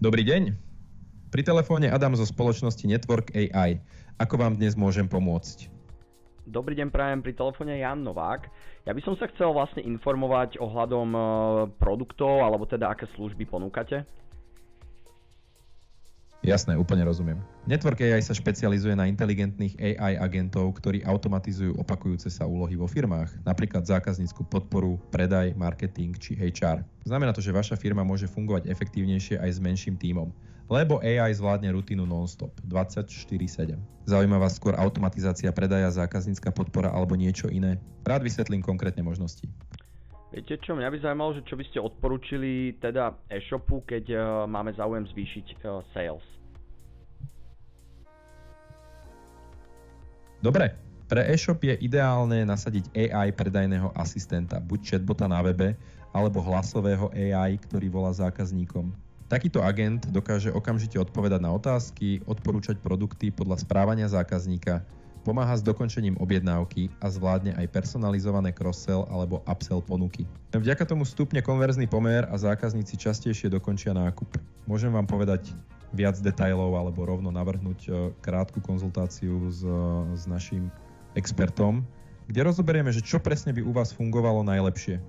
Dobrý deň. Pri telefóne Adam zo spoločnosti Network AI. Ako vám dnes môžem pomôcť? Dobrý deň, prajem, pri telefóne Jan Novák. Ja by som sa chcel vlastne informovať ohľadom produktov, alebo teda aké služby ponúkate. Jasné, úplne rozumiem. Network AI sa špecializuje na inteligentných AI agentov, ktorí automatizujú opakujúce sa úlohy vo firmách, napríklad zákaznícku podporu, predaj, marketing či HR. Znamená to, že vaša firma môže fungovať efektívnejšie aj s menším tímom, lebo AI zvládne rutinu non-stop, 24/7. Zaujíma vás skôr automatizácia predaja, zákaznícka podpora alebo niečo iné? Rád vysvetlím konkrétne možnosti. Viete čo, mňa by zaujímalo, že čo by ste odporúčili teda e-shopu, keď máme záujem zvýšiť sales. Dobre, pre e-shop je ideálne nasadiť AI predajného asistenta, buď chatbota na webe, alebo hlasového AI, ktorý volá zákazníkom. Takýto agent dokáže okamžite odpovedať na otázky, odporúčať produkty podľa správania zákazníka, pomáha s dokončením objednávky a zvládne aj personalizované cross-sell alebo upsell ponuky. Vďaka tomu stupne konverzný pomer a zákazníci častejšie dokončia nákup. Môžem vám povedať viac detailov alebo rovno navrhnúť krátku konzultáciu s naším expertom, kde rozoberieme, že čo presne by u vás fungovalo najlepšie.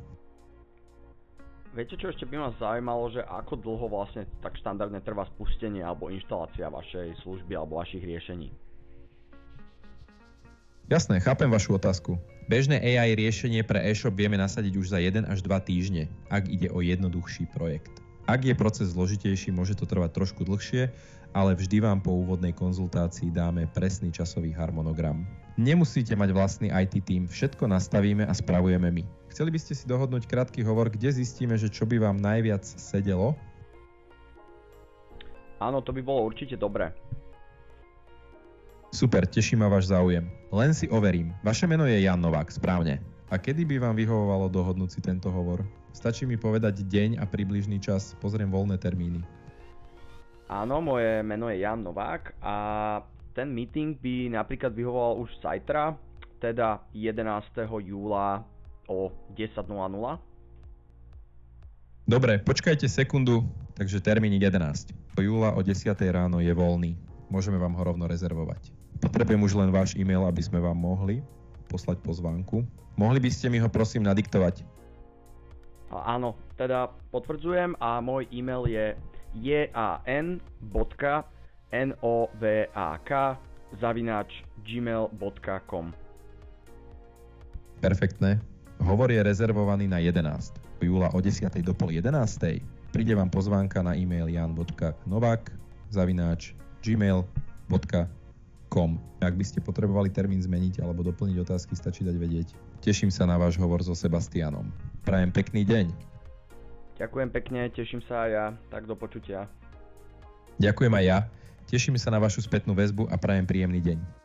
Viete čo, ešte by ma zaujímalo, že ako dlho vlastne tak štandardne trvá spustenie alebo inštalácia vašej služby alebo vašich riešení? Jasné, chápem vašu otázku. Bežné AI riešenie pre e-shop vieme nasadiť už za 1 až 2 týždne, ak ide o jednoduchší projekt. Ak je proces zložitejší, môže to trvať trošku dlhšie, ale vždy vám po úvodnej konzultácii dáme presný časový harmonogram. Nemusíte mať vlastný IT tím, všetko nastavíme a spravujeme my. Chceli by ste si dohodnúť krátky hovor, kde zistíme, že čo by vám najviac sedelo? Áno, to by bolo určite dobré. Super, teší ma váš záujem. Len si overím. Vaše meno je Jan Novák, správne. A kedy by vám vyhovovalo dohodnúť si tento hovor? Stačí mi povedať deň a približný čas, pozriem voľné termíny. Áno, moje meno je Jan Novák a ten meeting by napríklad vyhovoval už zajtra, teda 11. júla o 10:00. Dobre, počkajte sekundu, takže termín 11. Júla o 10:00 ráno je voľný. Môžeme vám ho rovno rezervovať. Potrebujem už len váš e-mail, aby sme vám mohli poslať pozvánku. Mohli by ste mi ho prosím nadiktovať? Áno, teda potvrdzujem a môj e-mail je jan.novak@gmail.com. Perfektné. Hovor je rezervovaný na 11. júla o 10:00 do 10:30. Príde vám pozvánka na e-mail jan.novak@gmail.com. Ak by ste potrebovali termín zmeniť alebo doplniť otázky, stačí dať vedieť. Teším sa na váš hovor so Sebastianom. Prajem pekný deň. Ďakujem pekne, teším sa aj ja, tak do počutia. Ďakujem aj ja. Teším sa na vašu spätnú väzbu a prajem príjemný deň.